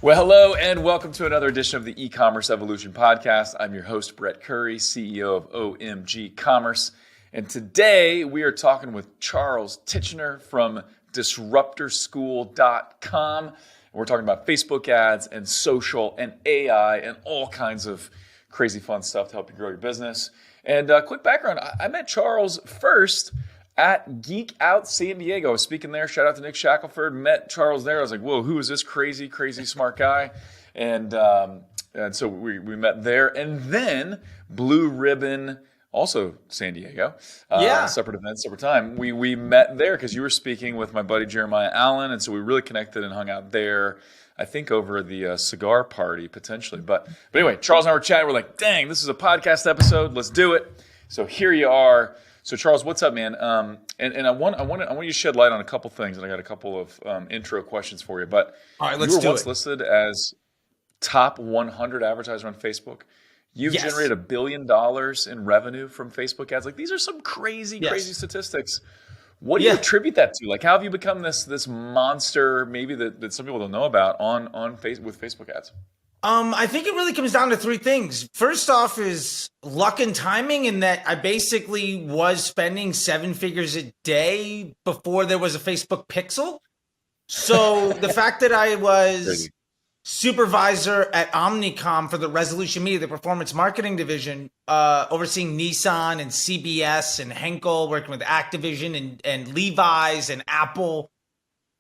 Well, hello and welcome to another edition of the E-commerce Evolution Podcast. I'm your host, Brett Curry, CEO of OMG Commerce. And today we are talking with Charles Tichenor from disruptorschool.com. And we're talking about Facebook ads and social and AI and all kinds of crazy fun stuff to help you grow your business. And quick background, I met Charles first at Geek Out San Diego. I was speaking there. Shout out to Nick Shackelford. Met Charles there. I was like, whoa, who is this crazy smart guy? And so we met there. And then Blue Ribbon, also San Diego. Separate event, separate time. We met there because you were speaking with my buddy Jeremiah Allen. And so we really connected and hung out there, I think over the cigar party potentially. But anyway, Charles and I were chatting. We're like, dang, this is a podcast episode. Let's do it. So here you are. So Charles, what's up, man? And I want you to shed light on a couple things, and I got a couple of intro questions for you. But all right, let's you were once listed as top 100 advertiser on Facebook. You've generated $1 billion in revenue from Facebook ads. Like, these are some crazy statistics. What do you attribute that to? Like, how have you become this monster, maybe that some people don't know about with Facebook ads? I think it really comes down to three things. First off is luck and timing, in that I basically was spending 7 figures a day before there was a Facebook pixel. So the fact that I was supervisor at Omnicom for the Resolution Media, the performance marketing division, overseeing Nissan and CBS and Henkel, working with Activision and Levi's and Apple,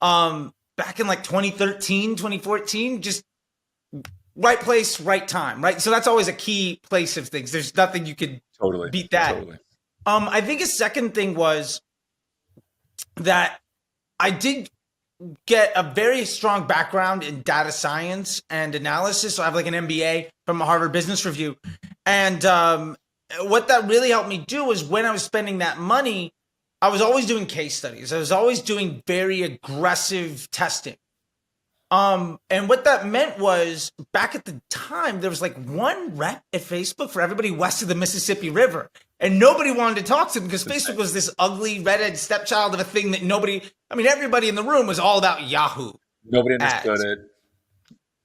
back in like 2013, 2014, just right place, right time, right? So that's always a key place of things. There's nothing you could beat that. Totally. I think a second thing was that I did get a very strong background in data science and analysis. So I have like an MBA from a Harvard Business Review. And what that really helped me do was, when I was spending that money, I was always doing case studies. I was always doing very aggressive testing. And what that meant was, back at the time, there was like one rep at Facebook for everybody west of the Mississippi River. And nobody wanted to talk to them because Facebook was this ugly redhead stepchild of a thing that everybody in the room was all about Yahoo. Nobody understood it.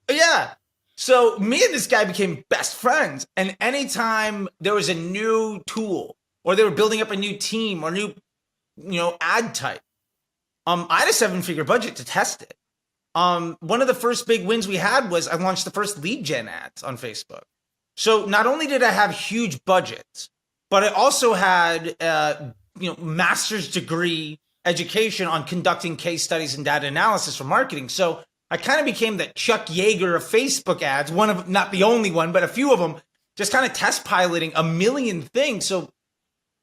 Yeah. So me and this guy became best friends. And anytime there was a new tool, or they were building up a new team or new, ad type, I had a 7-figure budget to test it. One of the first big wins we had was I launched the first lead gen ads on Facebook. So not only did I have huge budgets, but I also had, master's degree education on conducting case studies and data analysis for marketing. So I kind of became the Chuck Yeager of Facebook ads, one of, not the only one, but a few of them, just kind of test piloting a million things. So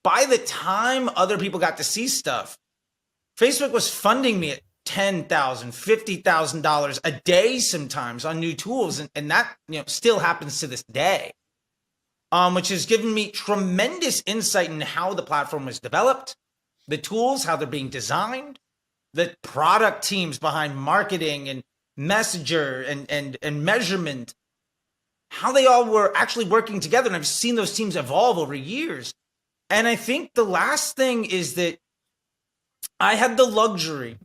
by the time other people got to see stuff, Facebook was funding me at $10,000, $50,000 a day sometimes on new tools. And that, still happens to this day, which has given me tremendous insight into how the platform was developed, the tools, how they're being designed, the product teams behind marketing and messenger and measurement, how they all were actually working together. And I've seen those teams evolve over years. And I think the last thing is that I had the luxury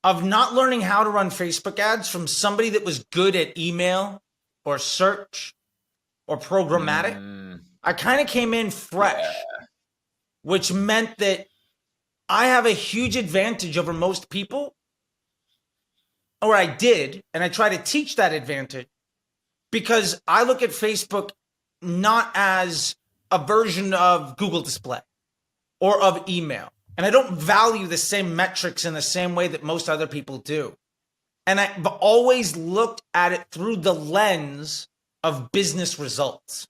of not learning how to run Facebook ads from somebody that was good at email or search or programmatic. I kind of came in fresh, which meant that I have a huge advantage over most people, or I did, and I try to teach that advantage, because I look at Facebook not as a version of Google Display or of email. And I don't value the same metrics in the same way that most other people do. And I've always looked at it through the lens of business results.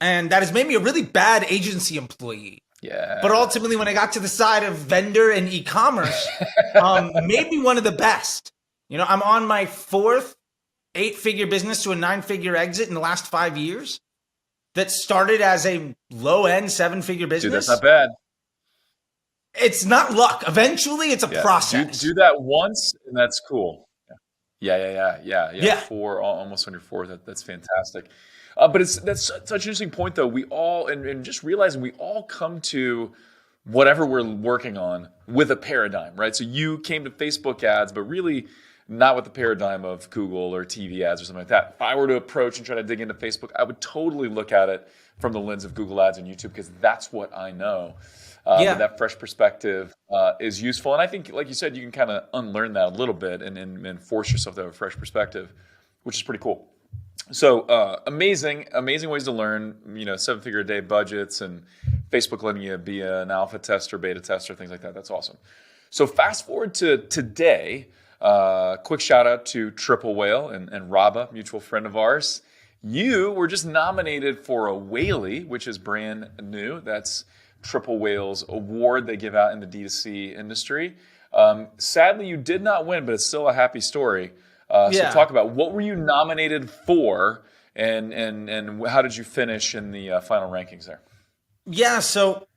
And that has made me a really bad agency employee. Yeah. But ultimately, when I got to the side of vendor and e-commerce, made me one of the best. I'm on my 4th 8-figure business to a 9-figure exit in the last 5 years that started as a low-end 7-figure business. Dude, that's not bad. It's not luck. Eventually, it's a process. Do that once, and that's cool. Yeah. Almost on your 4th. That's fantastic. But that's such an interesting point, though. We all, and just realizing we all come to whatever we're working on with a paradigm, right? So you came to Facebook ads, but really, not with the paradigm of Google or TV ads or something like that. If I were to approach and try to dig into Facebook, I would totally look at it from the lens of Google ads and YouTube because that's what I know. But that fresh perspective is useful. And I think, like you said, you can kind of unlearn that a little bit and force yourself to have a fresh perspective, which is pretty cool. So amazing ways to learn, 7-figure a day budgets and Facebook letting you be an alpha tester, beta tester, things like that. That's awesome. So fast forward to today, quick shout out to Triple Whale and Raba, mutual friend of ours. You were just nominated for a Whaley, which is brand new. That's Triple Whale's award they give out in the D2C industry. Sadly, you did not win, but it's still a happy story. So talk about what were you nominated for, and how did you finish in the final rankings there? Yeah, so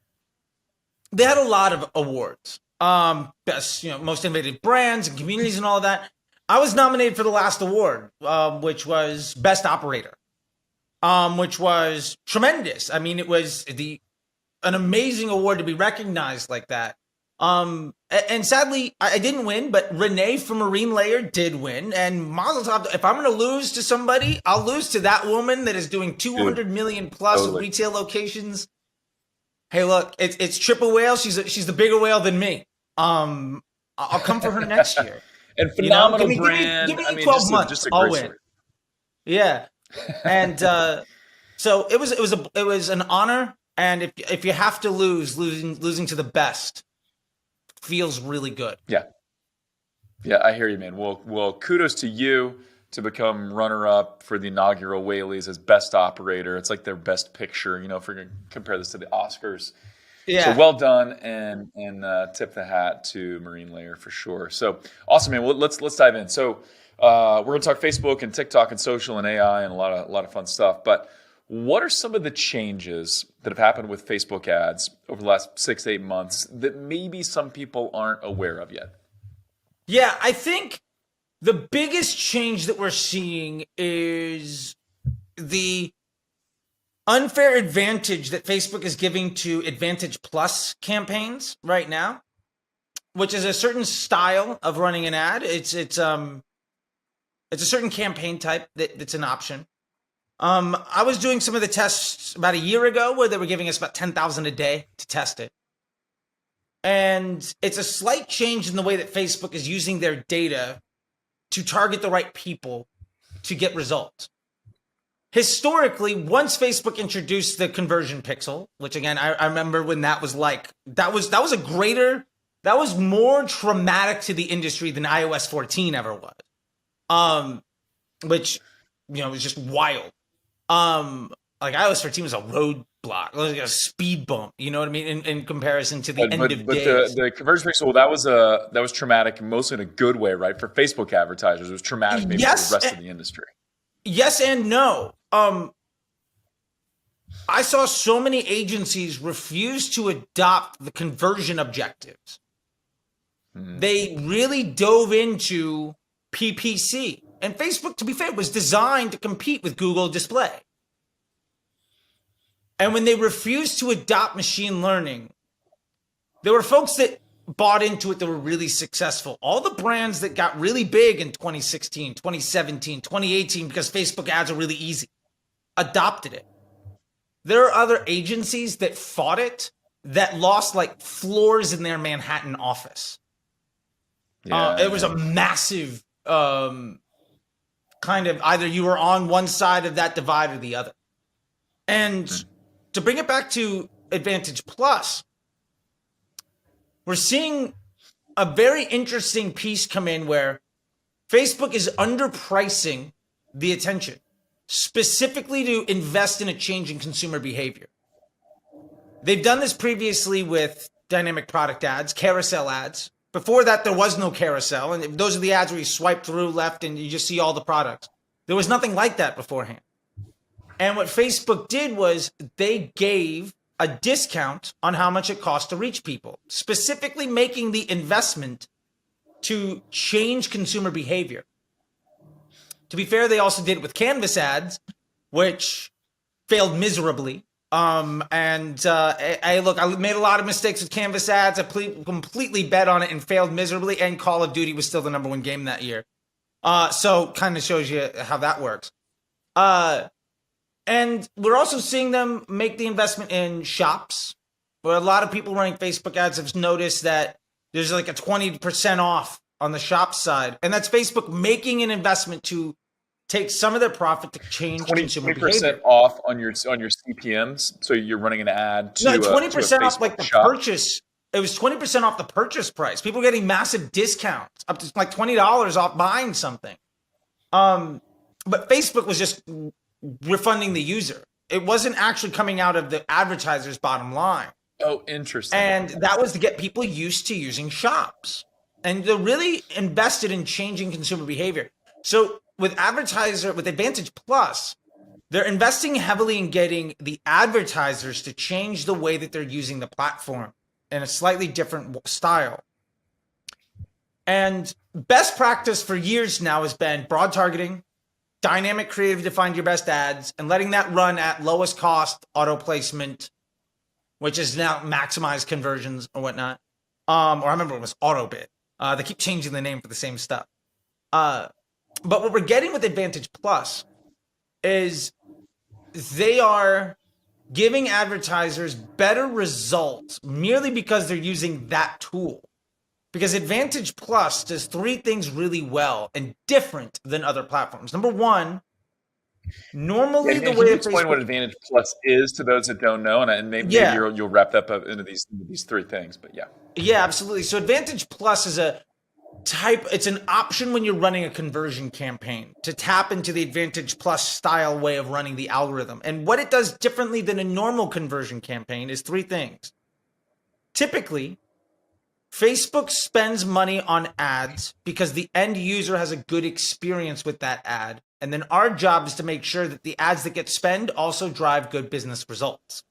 they had a lot of awards. Best, most innovative brands and communities and all of that. I was nominated for the last award, which was Best Operator, which was tremendous. I mean, it was an amazing award to be recognized like that. And sadly, I didn't win, but Renee from Marine Layer did win. And Mazel Tov, if I'm going to lose to somebody, I'll lose to that woman that is doing 200 million plus retail locations. Hey, look, it's Triple Whale. She's the bigger whale than me. I'll come for her next year. And phenomenal brand. Give me 12 months. Just a I'll great win. story. Yeah, and so it was an honor. And if you have to losing to the best feels really good. Yeah, I hear you, man. Well, kudos to you to become runner-up for the inaugural Whaleys as Best Operator. It's like their Best Picture, if we're going to compare this to the Oscars. Yeah. So well done, and tip the hat to Marine Layer for sure. So awesome, man. Well, let's dive in. So we're going to talk Facebook and TikTok and social and AI and a lot of fun stuff. But what are some of the changes that have happened with Facebook ads over the last 6 to 8 months that maybe some people aren't aware of yet? Yeah, I think the biggest change that we're seeing is the unfair advantage that Facebook is giving to Advantage Plus campaigns right now, which is a certain style of running an ad. It's a certain campaign type that's an option. I was doing some of the tests about a year ago where they were giving us about 10,000 a day to test it. And it's a slight change in the way that Facebook is using their data to target the right people to get results. Historically, once Facebook introduced the conversion pixel, which again, I remember when that was more traumatic to the industry than iOS 14 ever was. Which, was just wild. Like iOS 13 was a roadblock, like a speed bump. You know what I mean? In comparison to the end of days. The conversion pixel, that was traumatic, mostly in a good way, right? For Facebook advertisers, it was traumatic maybe for the rest of the industry. Yes and no. I saw so many agencies refuse to adopt the conversion objectives. They really dove into PPC. And Facebook, to be fair, was designed to compete with Google Display. And when they refused to adopt machine learning, there were folks that bought into it that were really successful. All the brands that got really big in 2016, 2017, 2018, because Facebook ads are really easy, adopted it. There are other agencies that fought it that lost like floors in their Manhattan office. It was a massive kind of either you were on one side of that divide or the other. And to bring it back to Advantage Plus, we're seeing a very interesting piece come in where Facebook is underpricing the attention, specifically to invest in a change in consumer behavior. They've done this previously with dynamic product ads, carousel ads. Before that, there was no carousel. And those are the ads where you swipe through left and you just see all the products. There was nothing like that beforehand. And what Facebook did was they gave a discount on how much it costs to reach people, specifically making the investment to change consumer behavior. To be fair, they also did it with Canvas ads, which failed miserably. I made a lot of mistakes with Canvas ads. I completely bet on it and failed miserably. And Call of Duty was still the #1 game that year. So kind of shows you how that works. And we're also seeing them make the investment in shops, where a lot of people running Facebook ads have noticed that there's like a 20% off on the shop side. And that's Facebook making an investment to take some of their profit to change consumer 20% behavior. off on your CPMs. So you're running an ad to No, to a 20% off like Facebook the shop. purchase. It was 20% off the purchase price. People were getting massive discounts, up to like $20 off buying something. But Facebook was just refunding the user. It wasn't actually coming out of the advertiser's bottom line. Oh, interesting. And that was to get people used to using shops. And they're really invested in changing consumer behavior. So with Advantage Plus, they're investing heavily in getting the advertisers to change the way that they're using the platform in a slightly different style. And best practice for years now has been broad targeting, dynamic creative to find your best ads, and letting that run at lowest cost auto placement, which is now maximized conversions or whatnot. Or I remember it was AutoBid. They keep changing the name for the same stuff. But what we're getting with Advantage Plus is they are giving advertisers better results merely because they're using that tool. Because Advantage Plus does three things really well and different than other platforms. Number one, normally the way that explain what Advantage Plus is to those that don't know, and maybe you'll wrap that up into these three things. But yeah, absolutely. So Advantage Plus is it's an option when you're running a conversion campaign to tap into the Advantage Plus style way of running the algorithm. And what it does differently than a normal conversion campaign is three things. Typically, Facebook spends money on ads because the end user has a good experience with that ad. And then our job is to make sure that the ads that get spent also drive good business results.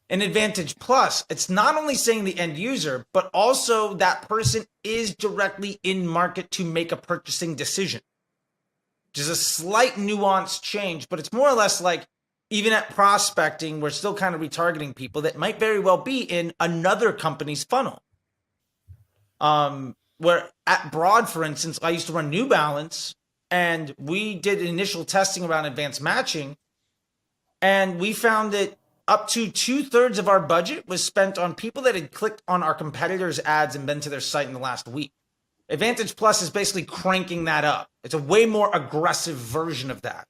In Advantage Plus, it's not only saying the end user, but also that person is directly in market to make a purchasing decision, which is a slight nuanced change, but it's more or less like even at prospecting, we're still kind of retargeting people that might very well be in another company's funnel. Where at Broad, for instance, I used to run New Balance, and we did initial testing around advanced matching, and we found that up to 2/3 of our budget was spent on people that had clicked on our competitors' ads and been to their site in the last week. Advantage Plus is basically cranking that up. It's a way more aggressive version of that.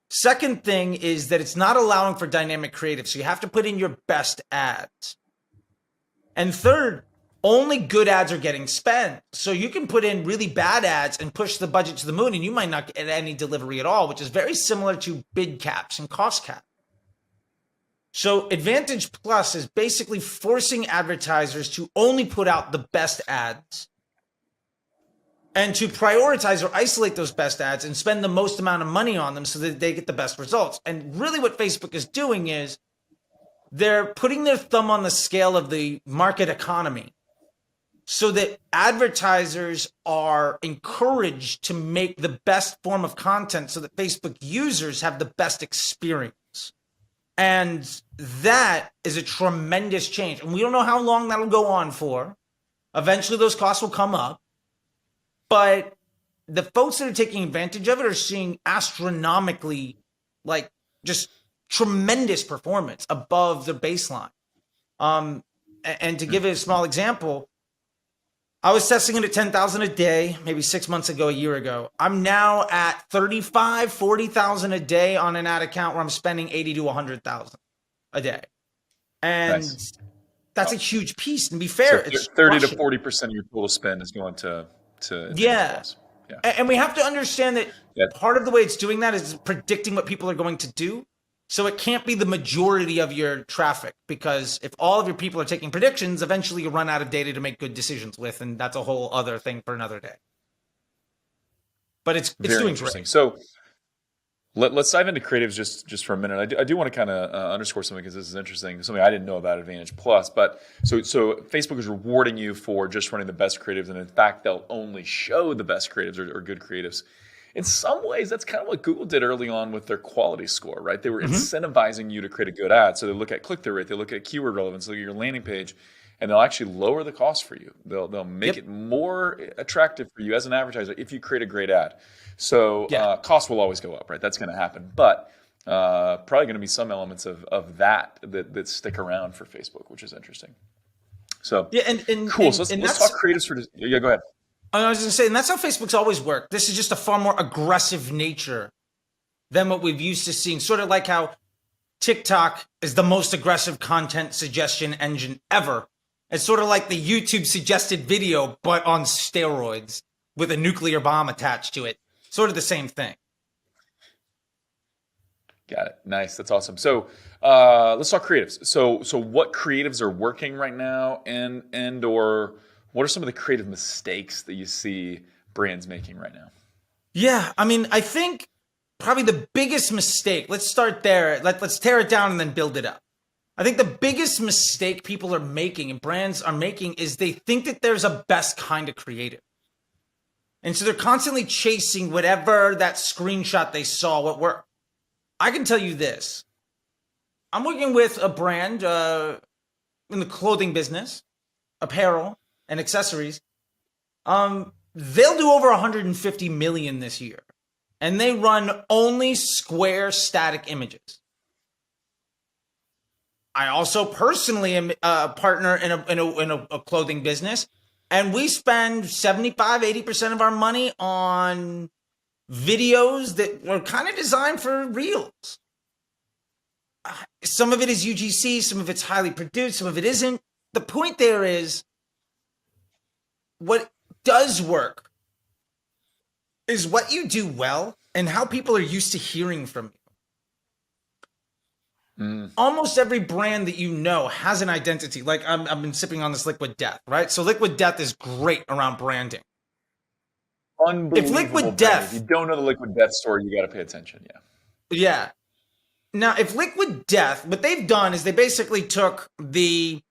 Second thing is that it's not allowing for dynamic creative, so you have to put in your best ads. And third, only good ads are getting spent. So you can put in really bad ads and push the budget to the moon, and you might not get any delivery at all, which is very similar to bid caps and cost cap. So Advantage Plus is basically forcing advertisers to only put out the best ads and to prioritize or isolate those best ads and spend the most amount of money on them so that they get the best results. And really what Facebook is doing is they're putting their thumb on the scale of the market economy so that advertisers are encouraged to make the best form of content so that Facebook users have the best experience. And that is a tremendous change. And we don't know how long that'll go on for. Eventually those costs will come up. But the folks that are taking advantage of it are seeing astronomically, like, just tremendous performance above the baseline. And to give it a small example, I was testing it at 10,000 a day, maybe 6 months ago, a year ago. I'm now at 35, 40,000 a day on an ad account where I'm spending 80 to 100,000 a day. And that's a huge piece. And to be fair, so it's 30 to 40% of your total spend is going to Plus. And we have to understand that part of the way it's doing that is predicting what people are going to do. So it can't be the majority of your traffic, because if all of your people are taking predictions, eventually you run out of data to make good decisions with, and that's a whole other thing for another day. But it's very doing interesting. great. So let's dive into creatives just for a minute. I do want to kind of underscore something, because this is interesting, something I didn't know about Advantage Plus. But so Facebook is rewarding you for just running the best creatives, and in fact, they'll only show the best creatives or good creatives. In some ways, that's kind of what Google did early on with their quality score, right? They were incentivizing you to create a good ad. So they look at click-through rate, they look at keyword relevance, they look at your landing page, and they'll actually lower the cost for you. They'll make Yep. it more attractive for you as an advertiser if you create a great ad. So Yeah. costs will always go up, right? That's going to happen, but probably going to be some elements of that stick around for Facebook, which is interesting. So Yeah. And, cool. and, So and let's that's, talk creatives for. Yeah, go ahead. I was going to say, and that's how Facebook's always worked. This is just a far more aggressive nature than what we've used to seeing. Sort of like how TikTok is the most aggressive content suggestion engine ever. It's sort of like the YouTube suggested video, but on steroids with a nuclear bomb attached to it. Sort of the same thing. Got it. Nice. That's awesome. So let's talk creatives. So what creatives are working right now, and or what are some of the creative mistakes that you see brands making right now? Yeah, I mean, I think probably the biggest mistake, let's start there. Let's tear it down and then build it up. I think the biggest mistake people are making and brands are making is they think that there's a best kind of creative. And so they're constantly chasing whatever that screenshot they saw, what worked. I can tell you this. I'm working with a brand in the clothing business, apparel and accessories. They'll do over 150 million this year. And they run only square static images. I also personally am a partner in a clothing business, and we spend 75-80% of our money on videos that were kind of designed for reels. Some of it is UGC, some of it's highly produced, some of it isn't. The point there is, what does work is what you do well and how people are used to hearing from you. Almost every brand that you know has an identity. Like I've been sipping on this Liquid Death, right? So Liquid Death is great around branding. Unbelievable. Liquid brand. Death- If you don't know the Liquid Death story, you got to pay attention. Yeah. Yeah. Now, if Liquid Death, what they've done is they basically took the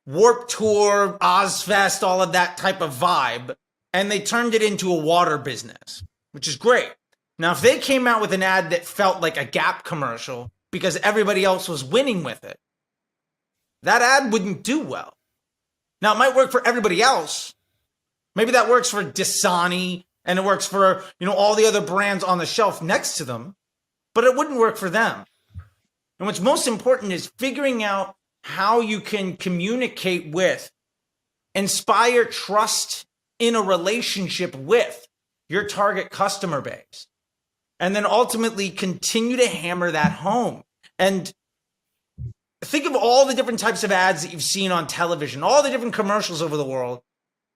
Warped Tour, Ozfest, all of that type of vibe, and they turned it into a water business, which is great. Now, if they came out with an ad that felt like a Gap commercial because everybody else was winning with it, that ad wouldn't do well. Now, it might work for everybody else. Maybe that works for Dasani and it works for, all the other brands on the shelf next to them, but it wouldn't work for them. And what's most important is figuring out how you can communicate with, inspire trust in a relationship with your target customer base, and then ultimately continue to hammer that home. And think of all the different types of ads that you've seen on television, all the different commercials over the world,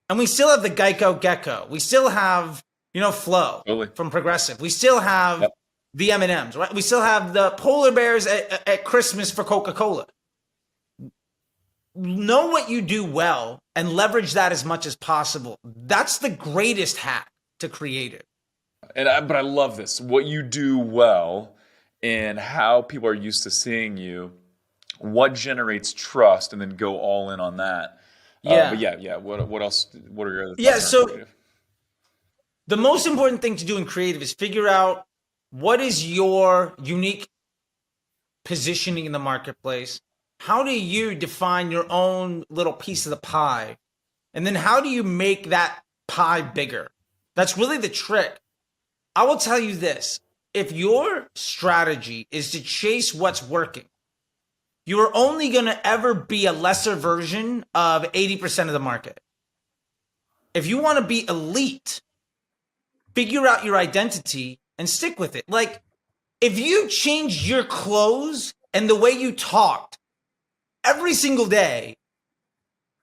and we still have the Geico Gecko. We still have, Flo Totally. from Progressive. We still have the M&Ms, right? We still have the polar bears at Christmas for Coca-Cola. Know what you do well and leverage that as much as possible. That's the greatest hack to creative. But I love this. What you do well and how people are used to seeing you, what generates trust, and then go all in on that. Yeah. But yeah. What else? What are your other thoughts? Yeah, on so creative? the most important thing to do in creative is figure out what is your unique positioning in the marketplace. How do you define your own little piece of the pie? And then how do you make that pie bigger? That's really the trick. I will tell you this. If your strategy is to chase what's working, you are only going to ever be a lesser version of 80% of the market. If you want to be elite, figure out your identity and stick with it. Like, if you changed your clothes and the way you talked every single day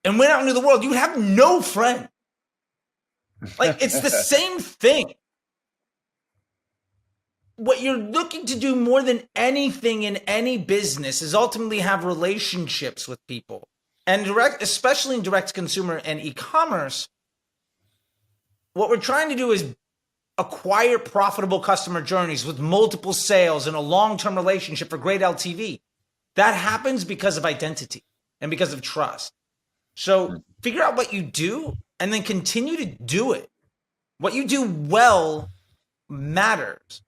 and went out into the world, you would have no friend. Like, it's the same thing. What you're looking to do more than anything in any business is ultimately have relationships with people. And especially in direct consumer and e-commerce, what we're trying to do is acquire profitable customer journeys with multiple sales and a long-term relationship for great LTV. That happens because of identity and because of trust. So figure out what you do and then continue to do it. What you do well matters.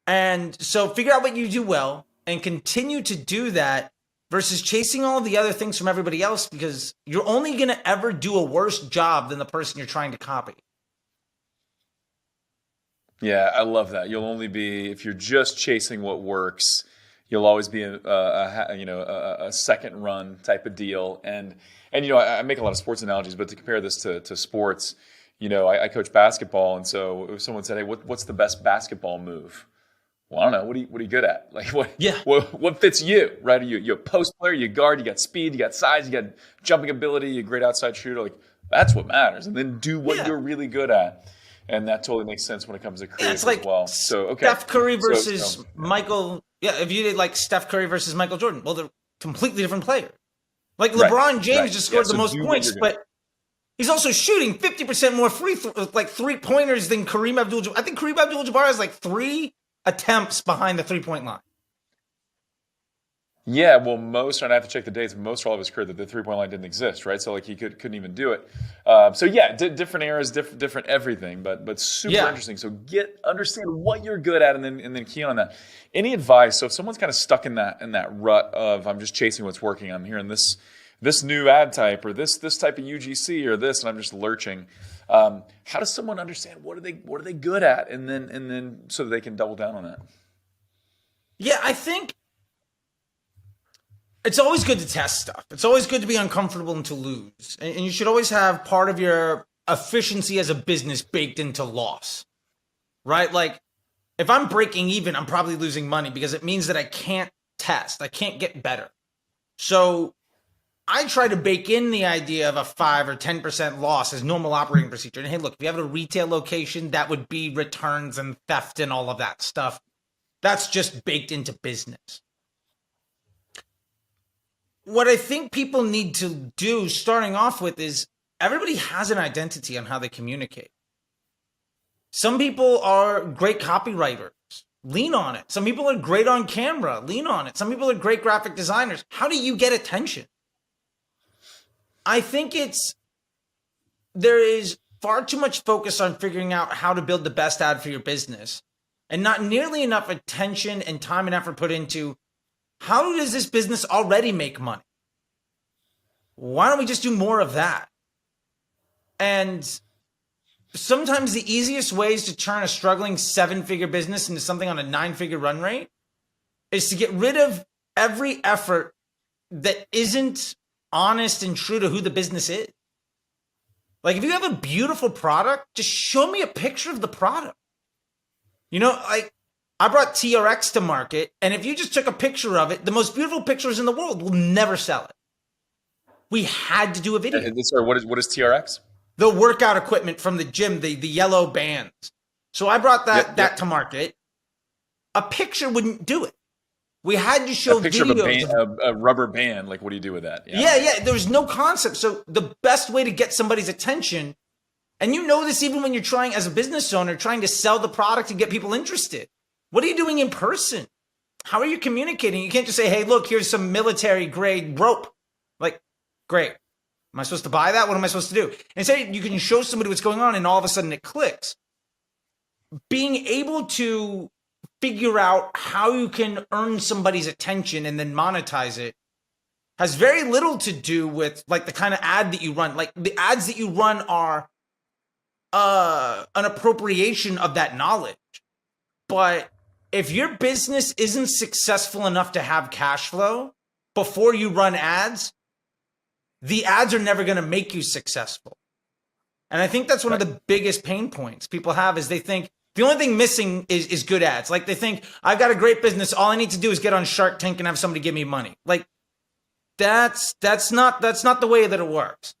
And so figure out what you do well and continue to do that versus chasing all the other things from everybody else, because you're only going to ever do a worse job than the person you're trying to copy. Yeah, I love that. You'll only be, if you're just chasing what works, you'll always be a second run type of deal. And I make a lot of sports analogies, but to compare this to sports, I coach basketball, and so if someone said, "Hey, what's the best basketball move?" Well, I don't know. What are you good at? Like Yeah. what fits you, right? You're a post player, you guard, you got speed, you got size, you got jumping ability, you're a great outside shooter. Like that's what matters. And then do what you're really good at. And that totally makes sense when it comes to creative It's like as well. So okay. Steph Curry versus Michael. Yeah, if you did like Steph Curry versus Michael Jordan, well, they're completely different players. Like LeBron James just scored the most points, but he's also shooting 50% more 3-pointers than Kareem Abdul-Jabbar. I think Kareem Abdul-Jabbar has like 3 attempts behind the 3-point line. Yeah, well, and I have to check the dates, most for all of his career that the 3-point line didn't exist, right? So like he couldn't even do it. So yeah, different eras, different everything, but super interesting. So understand what you're good at, and then key on that. Any advice? So if someone's kind of stuck in that rut of I'm just chasing what's working, I'm hearing this new ad type or this type of UGC or this, and I'm just lurching. How does someone understand what are they good at, and then so that they can double down on that? Yeah, I think it's always good to test stuff. It's always good to be uncomfortable and to lose. And you should always have part of your efficiency as a business baked into loss, right? Like if I'm breaking even, I'm probably losing money because it means that I can't test. I can't get better. So I try to bake in the idea of a 5 or 10% loss as normal operating procedure. And hey, look, if you have a retail location, that would be returns and theft and all of that stuff. That's just baked into business. What I think people need to do starting off with is everybody has an identity on how they communicate. Some people are great copywriters. Lean on it. Some people are great on camera. Lean on it. Some people are great graphic designers. How do you get attention? I think there is far too much focus on figuring out how to build the best ad for your business and not nearly enough attention and time and effort put into how does this business already make money? Why don't we just do more of that? And sometimes the easiest ways to turn a struggling 7-figure business into something on a 9-figure run rate is to get rid of every effort that isn't honest and true to who the business is. Like if you have a beautiful product, just show me a picture of the product. Like I brought TRX to market, and if you just took a picture of it, the most beautiful pictures in the world will never sell it. We had to do a video. Sorry, what is TRX? The workout equipment from the gym, the yellow bands. So I brought that to market. A picture wouldn't do it. We had to show a picture videos of a rubber band. Like, what do you do with that? Yeah. There was no concept. So the best way to get somebody's attention, and you know this even when you're trying as a business owner, trying to sell the product and get people interested. What are you doing in person? How are you communicating? You can't just say, hey, look, here's some military grade rope. Like, great. Am I supposed to buy that? What am I supposed to do? And say you can show somebody what's going on and all of a sudden it clicks. Being able to figure out how you can earn somebody's attention and then monetize it has very little to do with like the kind of ad that you run. Like the ads that you run are an appropriation of that knowledge. But if your business isn't successful enough to have cash flow before you run ads, the ads are never going to make you successful. And I think that's one of the biggest pain points people have is they think the only thing missing is good ads. Like they think I've got a great business. All I need to do is get on Shark Tank and have somebody give me money. Like that's not the way that it works.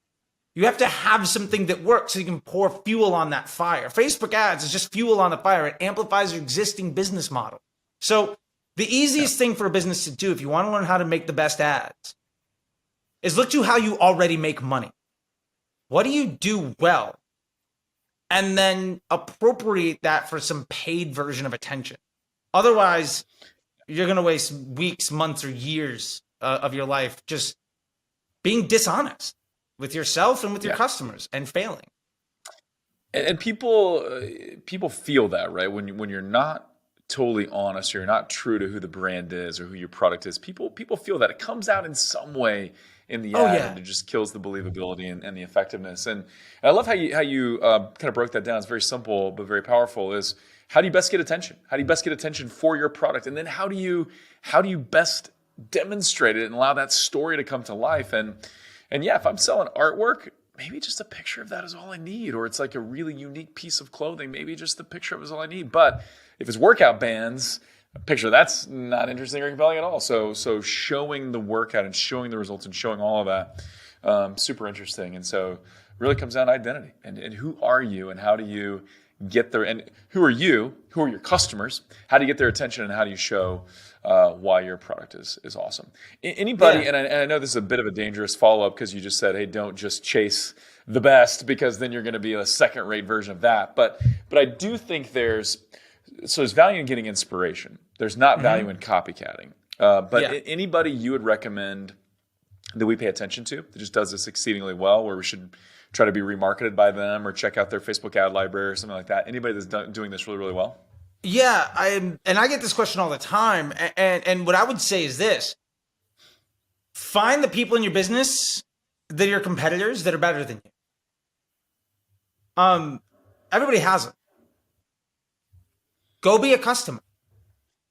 You have to have something that works so you can pour fuel on that fire. Facebook ads is just fuel on the fire. It amplifies your existing business model. So the easiest thing for a business to do if you want to learn how to make the best ads is look to how you already make money. What do you do well? And then appropriate that for some paid version of attention. Otherwise, you're going to waste weeks, months, or years of your life just being dishonest with yourself and with your customers and failing. And people feel that, right? When you're not totally honest or you're not true to who the brand is or who your product is, people feel that it comes out in some way in the Oh ad, yeah. and it just kills the believability and the effectiveness. And I love how you kind of broke that down. It's very simple but very powerful. Is how do you best get attention? How do you best get attention for your product? And then how do you best demonstrate it and allow that story to come to life? And yeah, if I'm selling artwork, maybe just a picture of that is all I need. Or it's like a really unique piece of clothing. Maybe just the picture of it is all I need. But if it's workout bands, a picture that's not interesting or compelling at all. So showing the workout and showing the results and showing all of that, super interesting. And so really comes down to identity and who are you and how do you get there, and who are you? Who are your customers? How do you get their attention, and how do you show why your product is awesome? Anybody, Yeah. and I know this is a bit of a dangerous follow-up because you just said, hey, don't just chase the best because then you're going to be a second-rate version of that. But I do think there's value in getting inspiration. There's not value in copycatting. But Yeah. anybody you would recommend that we pay attention to that just does this exceedingly well, where we should try to be remarketed by them or check out their Facebook ad library or something like that? Anybody that's doing this really, really well? Yeah, I get this question all the time, and what I would say is this: find the people in your business that are your competitors that are better than you. Everybody has them. Go be a customer.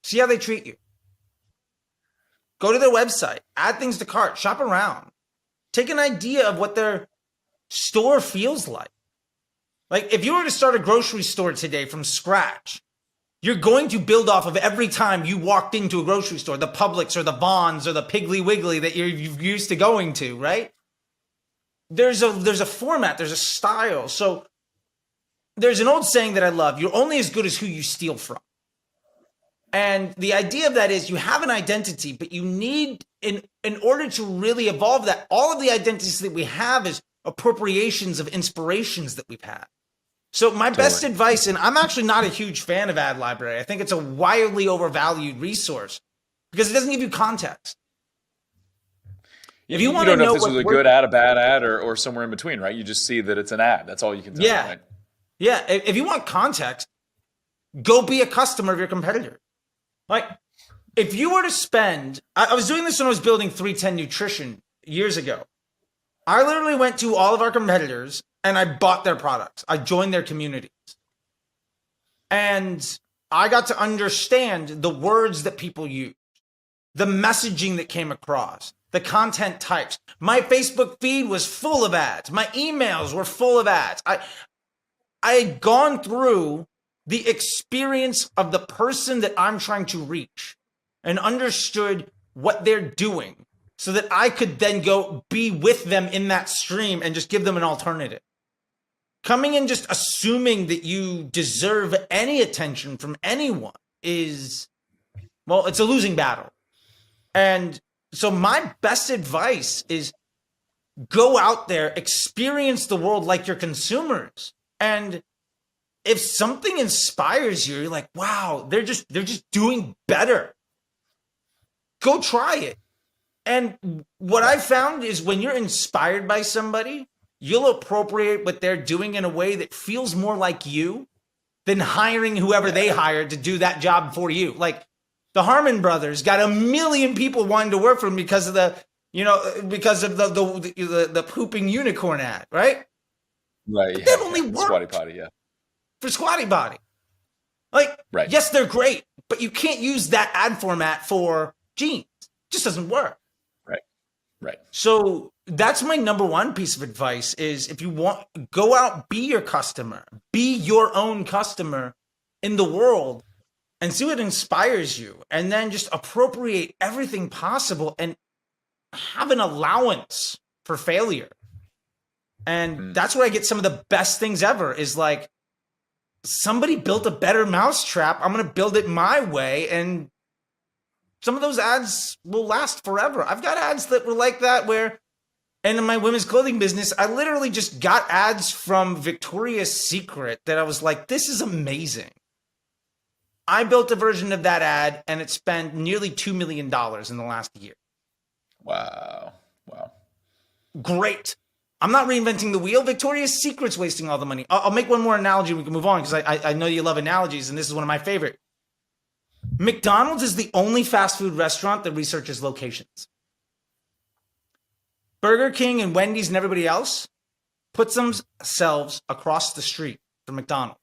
See how they treat you. Go to their website, add things to cart, shop around. Take an idea of what their store feels like. Like if you were to start a grocery store today from scratch, you're going to build off of every time you walked into a grocery store, the Publix or the Vons or the Piggly Wiggly that you're used to going to, right? There's a format, there's a style. So there's an old saying that I love: you're only as good as who you steal from. And the idea of that is you have an identity, but you need, in order to really evolve that, all of the identities that we have is appropriations of inspirations that we've had. So my best advice, and I'm actually not a huge fan of Ad Library. I think it's a wildly overvalued resource because it doesn't give you context. If you don't know if this was a good ad, a bad ad, or somewhere in between, right? You just see that it's an ad. That's all you can tell. Yeah. Right? Yeah. If you want context, go be a customer of your competitor. Like, if you were to spend, I was doing this when I was building 310 Nutrition years ago. I literally went to all of our competitors and I bought their products. I joined their communities. And I got to understand the words that people use, the messaging that came across, the content types. My Facebook feed was full of ads. My emails were full of ads. I had gone through the experience of the person that I'm trying to reach and understood what they're doing so that I could then go be with them in that stream and just give them an alternative. Coming in just assuming that you deserve any attention from anyone is, well, it's a losing battle. And so my best advice is go out there, experience the world like your consumers. And if something inspires you, you're like, wow, they're just doing better. Go try it. And what I found is when you're inspired by somebody, you'll appropriate what they're doing in a way that feels more like you than hiring whoever they hired to do that job for you. Like the Harmon brothers got 1 million people wanting to work for them because of the pooping unicorn ad, right? Right. But that only worked Squatty Potty, yeah. for Squatty Body. Like, right. Yes, they're great, but you can't use that ad format for jeans. It just doesn't work. Right. So that's my number one piece of advice is if you want, go out, be your customer, be your own customer in the world and see what inspires you. And then just appropriate everything possible and have an allowance for failure. And that's where I get some of the best things ever is like, somebody built a better mousetrap. I'm going to build it my way. And some of those ads will last forever. I've got ads that were like that where, and in my women's clothing business, I literally just got ads from Victoria's Secret that I was like, this is amazing. I built a version of that ad and it spent nearly $2 million in the last year. Wow. Great. I'm not reinventing the wheel. Victoria's Secret's wasting all the money. I'll make one more analogy. We can move on because I know you love analogies and this is one of my favorite. McDonald's is the only fast food restaurant that researches locations. Burger King and Wendy's and everybody else puts themselves across the street from McDonald's.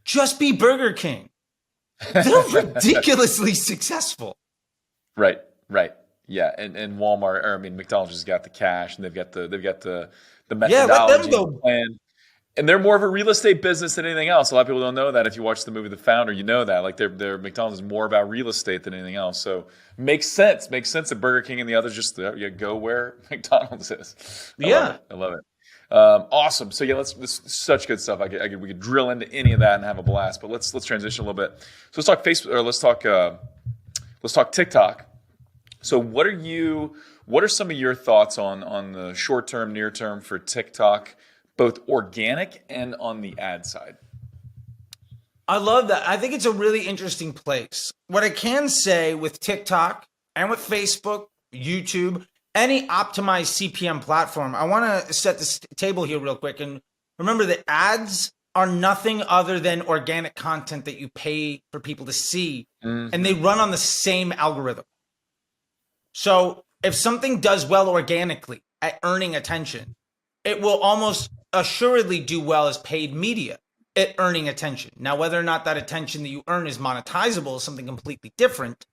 Just be Burger King. They're ridiculously successful. Right. Yeah, and Walmart, or I mean, McDonald's just got the cash, and they've got the methodology, Yeah, let them go. plan, and they're more of a real estate business than anything else. A lot of people don't know that. If you watch the movie The Founder, you know that. Like, their McDonald's is more about real estate than anything else. So makes sense that Burger King and the others just go where McDonald's is. I love it. Awesome. So yeah, this is such good stuff. We could drill into any of that and have a blast. But let's transition a little bit. So let's talk Facebook, or let's talk TikTok. So what are some of your thoughts on the short term, near term for TikTok, both organic and on the ad side? I love that. I think it's a really interesting place. What I can say with TikTok and with Facebook, YouTube, any optimized CPM platform, I want to set the table here real quick. And remember that ads are nothing other than organic content that you pay for people to see. Mm-hmm. And they run on the same algorithm. So if something does well organically at earning attention, it will almost assuredly do well as paid media at earning attention. Now, whether or not that attention that you earn is monetizable is something completely different.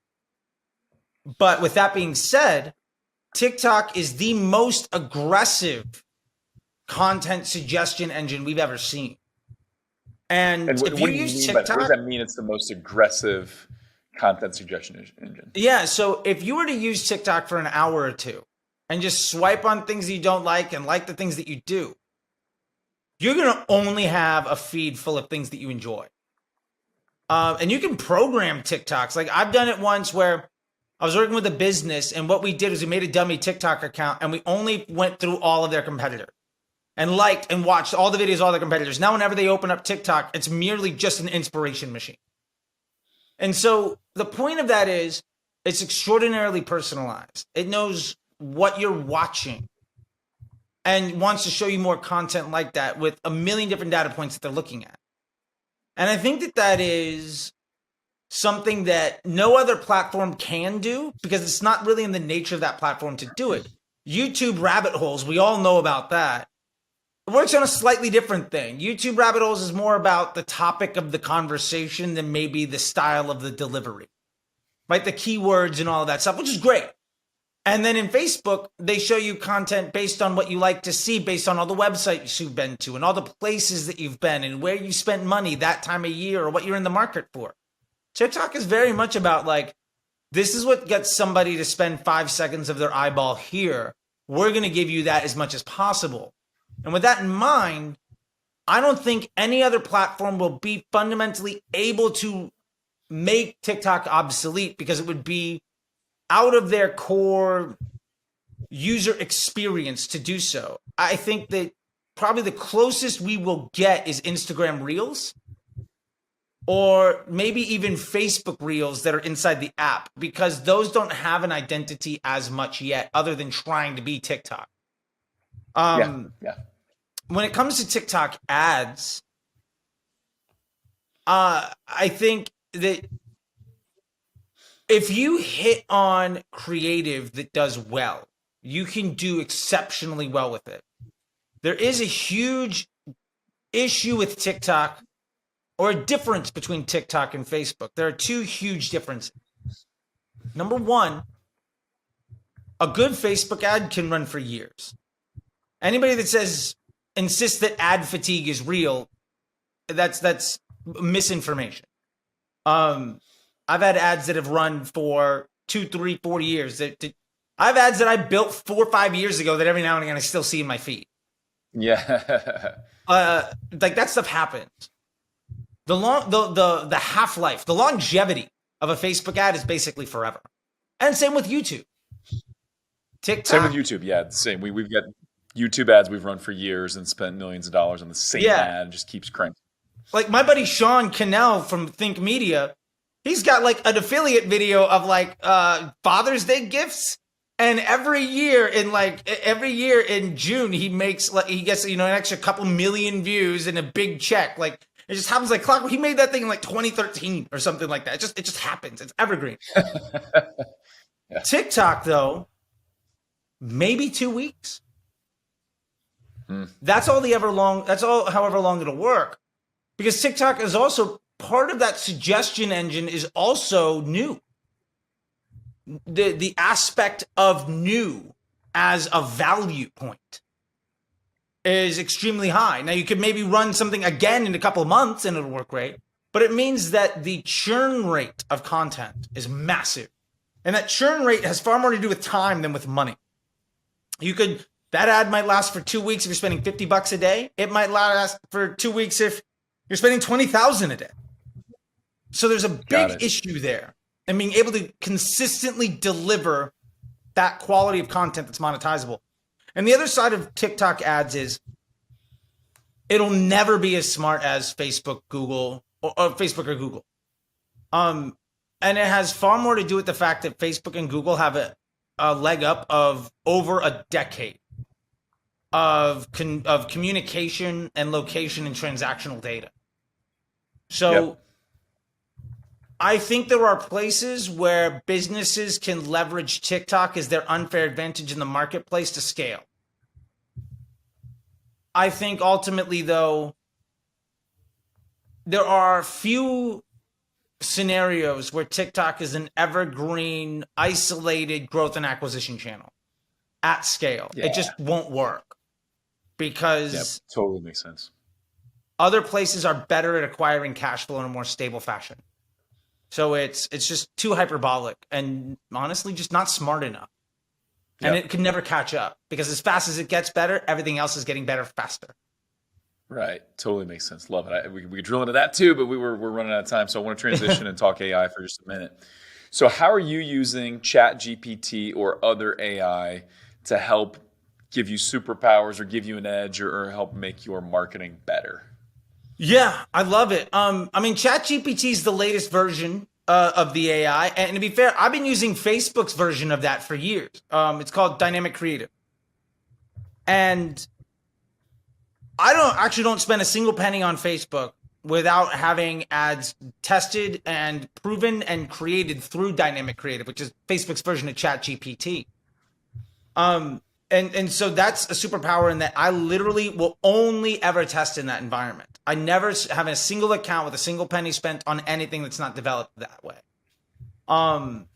But with that being said, TikTok is the most aggressive content suggestion engine we've ever seen. And if you use TikTok, what does that mean? It's the most aggressive content suggestion engine. Yeah. So if you were to use TikTok for an hour or two and just swipe on things you don't like and like the things that you do, you're going to only have a feed full of things that you enjoy. And you can program TikToks. Like, I've done it once where I was working with a business, and what we did was we made a dummy TikTok account, and we only went through all of their competitors and liked and watched all the videos of all their competitors. Now, whenever they open up TikTok, it's merely just an inspiration machine. And so the point of that is it's extraordinarily personalized. It knows what you're watching and wants to show you more content like that with a million different data points that they're looking at. And I think that that is something that no other platform can do because it's not really in the nature of that platform to do it. YouTube rabbit holes, we all know about that. It works on a slightly different thing. YouTube rabbit holes is more about the topic of the conversation than maybe the style of the delivery, right? The keywords and all of that stuff, which is great. And then in Facebook, they show you content based on what you like to see, based on all the websites you've been to and all the places that you've been and where you spent money that time of year or what you're in the market for. TikTok is very much about like, this is what gets somebody to spend 5 seconds of their eyeball here. We're going to give you that as much as possible. And with that in mind, I don't think any other platform will be fundamentally able to make TikTok obsolete because it would be out of their core user experience to do so. I think that probably the closest we will get is Instagram Reels or maybe even Facebook Reels that are inside the app because those don't have an identity as much yet other than trying to be TikTok. When it comes to TikTok ads, I think that if you hit on creative that does well, you can do exceptionally well with it. There is a huge issue with TikTok or a difference between TikTok and Facebook. There are two huge differences. Number one, a good Facebook ad can run for years. Anybody that insists that ad fatigue is real, that's misinformation. I've had ads that have run for 2, 3, 4 years. I have ads that I built 4 or 5 years ago that every now and again I still see in my feed. Yeah. Like that stuff happens. The half-life, the longevity of a Facebook ad is basically forever. And same with YouTube. TikTok. Same with YouTube, yeah. Same. We've got YouTube ads we've run for years and spent millions of dollars on the same ad and just keeps cranking. Like my buddy Sean Cannell from Think Media, he's got like an affiliate video of like Father's Day gifts. And every year in June, he gets, an extra couple million views and a big check. Like It just happens like clockwork. He made that thing in like 2013 or something like that. It just happens. It's evergreen. Yeah. TikTok, though, maybe 2 weeks. That's all that's all however long it'll work. Because TikTok is also part of that suggestion engine is also new. The aspect of new as a value point is extremely high. Now you could maybe run something again in a couple of months and it'll work great, but it means that the churn rate of content is massive. And that churn rate has far more to do with time than with money. That ad might last for 2 weeks if you're spending $50 a day. It might last for 2 weeks if you're spending $20,000 a day. So there's a big issue there. And being able to consistently deliver that quality of content that's monetizable. And the other side of TikTok ads is it'll never be as smart as Facebook, Google, or Facebook or Google. And it has far more to do with the fact that Facebook and Google have a leg up of over a decade of communication and location and transactional data. So I think there are places where businesses can leverage TikTok as their unfair advantage in the marketplace to scale. I think ultimately, though, there are few scenarios where TikTok is an evergreen, isolated growth and acquisition channel at scale. It just won't work because totally makes sense. Other places are better at acquiring cash flow in a more stable fashion. So it's just too hyperbolic and honestly just not smart enough. And it can never catch up because as fast as it gets better, everything else is getting better faster. Right. Totally makes sense. Love it. We could drill into that too, but we're running out of time. So I want to transition and talk AI for just a minute. So how are you using Chat GPT or other AI to help give you superpowers or give you an edge or help make your marketing better? Yeah, I love it. I mean, Chat GPT is the latest version of the AI. And to be fair, I've been using Facebook's version of that for years. It's called Dynamic Creative. And I don't spend a single penny on Facebook without having ads tested and proven and created through Dynamic Creative, which is Facebook's version of Chat GPT. And so that's a superpower in that I literally will only ever test in that environment. I never have a single account with a single penny spent on anything that's not developed that way. And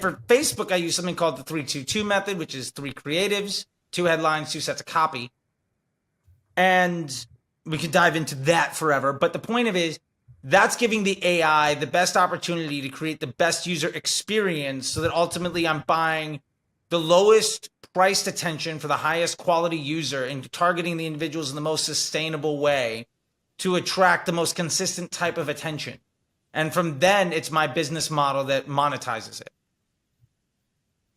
for Facebook, I use something called the 3-2-2 method, which is 3 creatives, 2 headlines, 2 sets of copy. And we could dive into that forever. But the point of it is that's giving the AI the best opportunity to create the best user experience so that ultimately I'm buying the lowest priced attention for the highest quality user and targeting the individuals in the most sustainable way to attract the most consistent type of attention. And from then, it's my business model that monetizes it.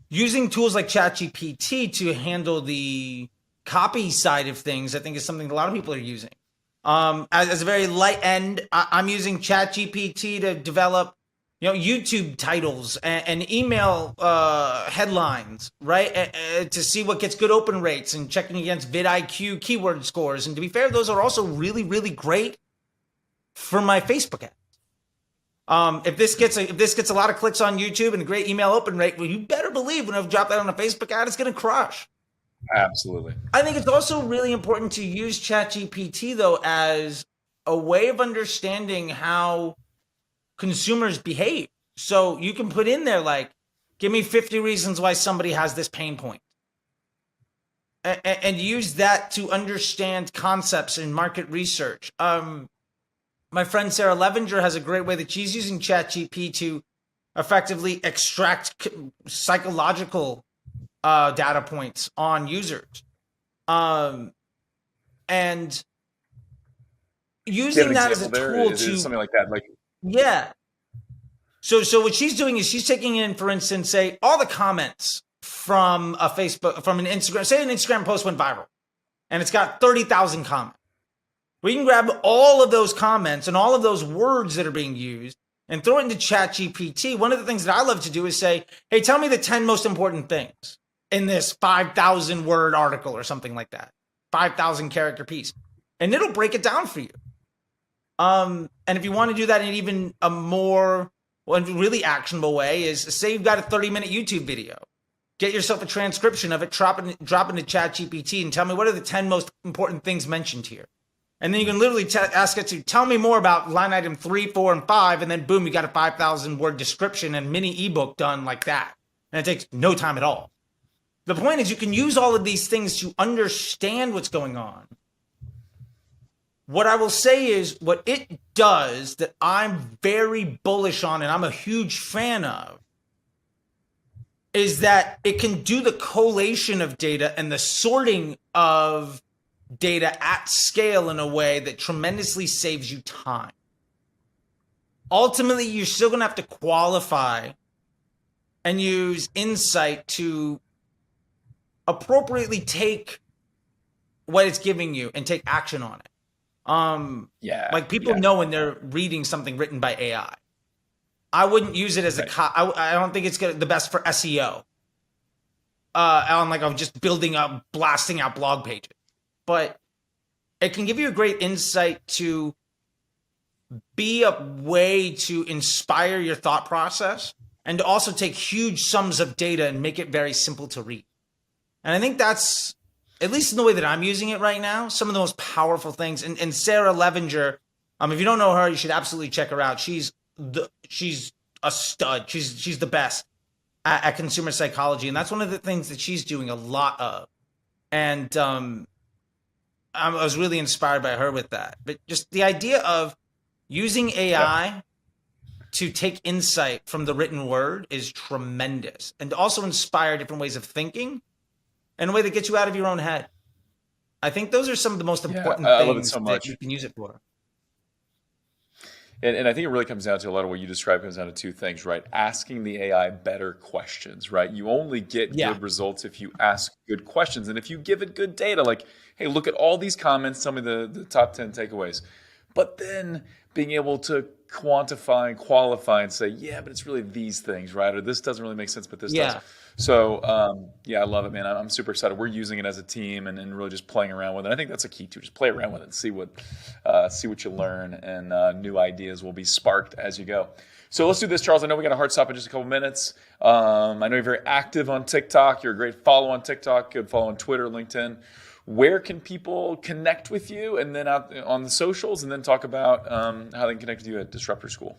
Using tools like ChatGPT to handle the copy side of things, I think is something a lot of people are using. As a very light end, I'm using ChatGPT to develop YouTube titles and email headlines, right? To see what gets good open rates and checking against vidIQ keyword scores. And to be fair, those are also really, really great for my Facebook ads. If this gets a lot of clicks on YouTube and a great email open rate, well, you better believe when I drop that on a Facebook ad, it's going to crush. Absolutely. I think it's also really important to use ChatGPT though as a way of understanding how consumers behave. So you can put in there like, give me 50 reasons why somebody has this pain point. And use that to understand concepts in market research. My friend Sarah Levinger has a great way that she's using ChatGPT to effectively extract psychological data points on users. And using that as a tool to something like that, like yeah. So what she's doing is she's taking in, for instance, say all the comments from a Facebook, from an Instagram, say an Instagram post went viral and it's got 30,000 comments. We can grab all of those comments and all of those words that are being used and throw it into ChatGPT. One of the things that I love to do is say, hey, tell me the 10 most important things in this 5,000 word article or something like that, 5,000 character piece. And it'll break it down for you. And if you want to do that in even a more really actionable way, is say you've got a 30-minute YouTube video. Get yourself a transcription of it, drop into Chat GPT, and tell me what are the 10 most important things mentioned here. And then you can literally ask it to tell me more about line item 3, 4, and 5, and then boom, you got a 5,000 word description and mini ebook done like that. And it takes no time at all. The point is you can use all of these things to understand what's going on. What I will say is what it does that I'm very bullish on and I'm a huge fan of is that it can do the collation of data and the sorting of data at scale in a way that tremendously saves you time. Ultimately, you're still going to have to qualify and use insight to appropriately take what it's giving you and take action on it. Like people know when they're reading something written by AI. I wouldn't use it as I don't think it's the best for SEO. I'm just blasting out blog pages. But it can give you a great insight to be a way to inspire your thought process and to also take huge sums of data and make it very simple to read. And I think that's, at least in the way that I'm using it right now, some of the most powerful things. And Sarah Levinger, if you don't know her, you should absolutely check her out. She's a stud. She's the best at consumer psychology. And that's one of the things that she's doing a lot of. And I was really inspired by her with that. But just the idea of using AI to take insight from the written word is tremendous. And to also inspire different ways of thinking in a way that gets you out of your own head. I think those are some of the most important things that you can use it for. And I think it really comes down to a lot of what you described comes down to two things, right? Asking the AI better questions, right? You only get good results if you ask good questions. And if you give it good data, like, hey, look at all these comments, tell me the top 10 takeaways. But then being able to quantify and qualify and say, yeah, but it's really these things, right? Or this doesn't really make sense, but this does. So, I love it, man. I'm super excited. We're using it as a team and really just playing around with it. I think that's a key too. Just play around with it and see what you learn, and new ideas will be sparked as you go. So let's do this, Charles. I know we got a hard stop in just a couple minutes. I know you're very active on TikTok. You're a great follow on TikTok. Good follow on Twitter, LinkedIn. Where can people connect with you, and then out on the socials, and then talk about how they can connect with you at Disruptor School?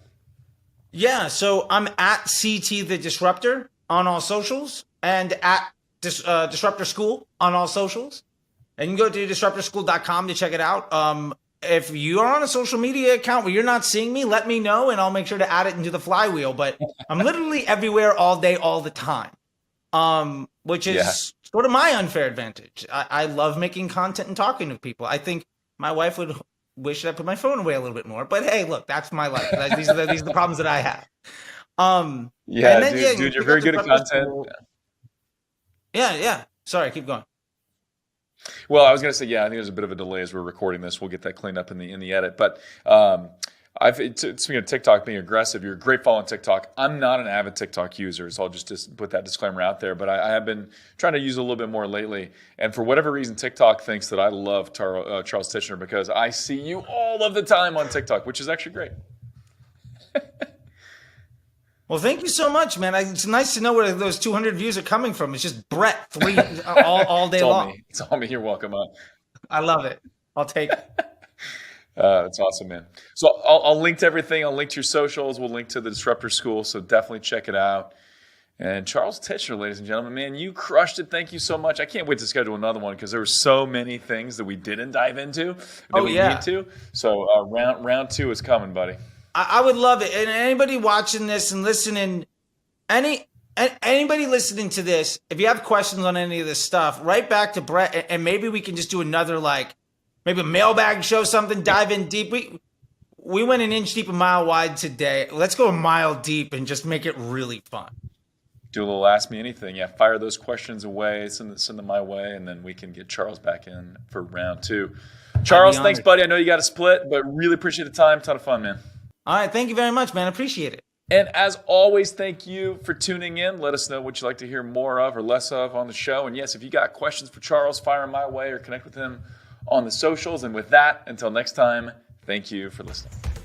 Yeah, so I'm at CT the Disruptor on all socials, and at Disruptor School on all socials. And you can go to disruptorschool.com to check it out. If you are on a social media account where you're not seeing me, let me know, and I'll make sure to add it into the flywheel. But I'm literally everywhere all day, all the time, which is sort of my unfair advantage. I love making content and talking to people. I think my wife would wish that I put my phone away a little bit more. But hey, look, that's my life. These are the problems that I have. Dude, you're very good at content. Yeah. Sorry, keep going. Well, I was going to say, I think there's a bit of a delay as we're recording this. We'll get that cleaned up in the edit. But speaking of TikTok being aggressive, you're a great follow on TikTok. I'm not an avid TikTok user, so I'll just put that disclaimer out there. But I have been trying to use it a little bit more lately. And for whatever reason, TikTok thinks that I love Charles Tichenor because I see you all of the time on TikTok, which is actually great. Well, thank you so much, man. It's nice to know where those 200 views are coming from. It's just Brett all day long. It's all me. You're welcome. I love it. I'll take it. That's awesome, man. So I'll link to everything. I'll link to your socials. We'll link to the Disruptor School. So definitely check it out. And Charles Tichenor, ladies and gentlemen, man, you crushed it. Thank you so much. I can't wait to schedule another one because there were so many things that we didn't dive into that we need to. So round 2 is coming, buddy. I would love it. And anybody watching this and listening, anybody listening to this, if you have questions on any of this stuff, write back to Brett, and maybe we can just do another, maybe a mailbag show, something, dive in deep. We went an inch deep, a mile wide today. Let's go a mile deep and just make it really fun. Do a little Ask Me Anything. Yeah, fire those questions away, send them my way, and then we can get Charles back in for round 2. Charles, thanks, buddy. I know you got to split, but really appreciate the time. Ton of fun, man. All right. Thank you very much, man. Appreciate it. And as always, thank you for tuning in. Let us know what you'd like to hear more of or less of on the show. And yes, if you got questions for Charles, fire them my way or connect with him on the socials. And with that, until next time, Thank you for listening.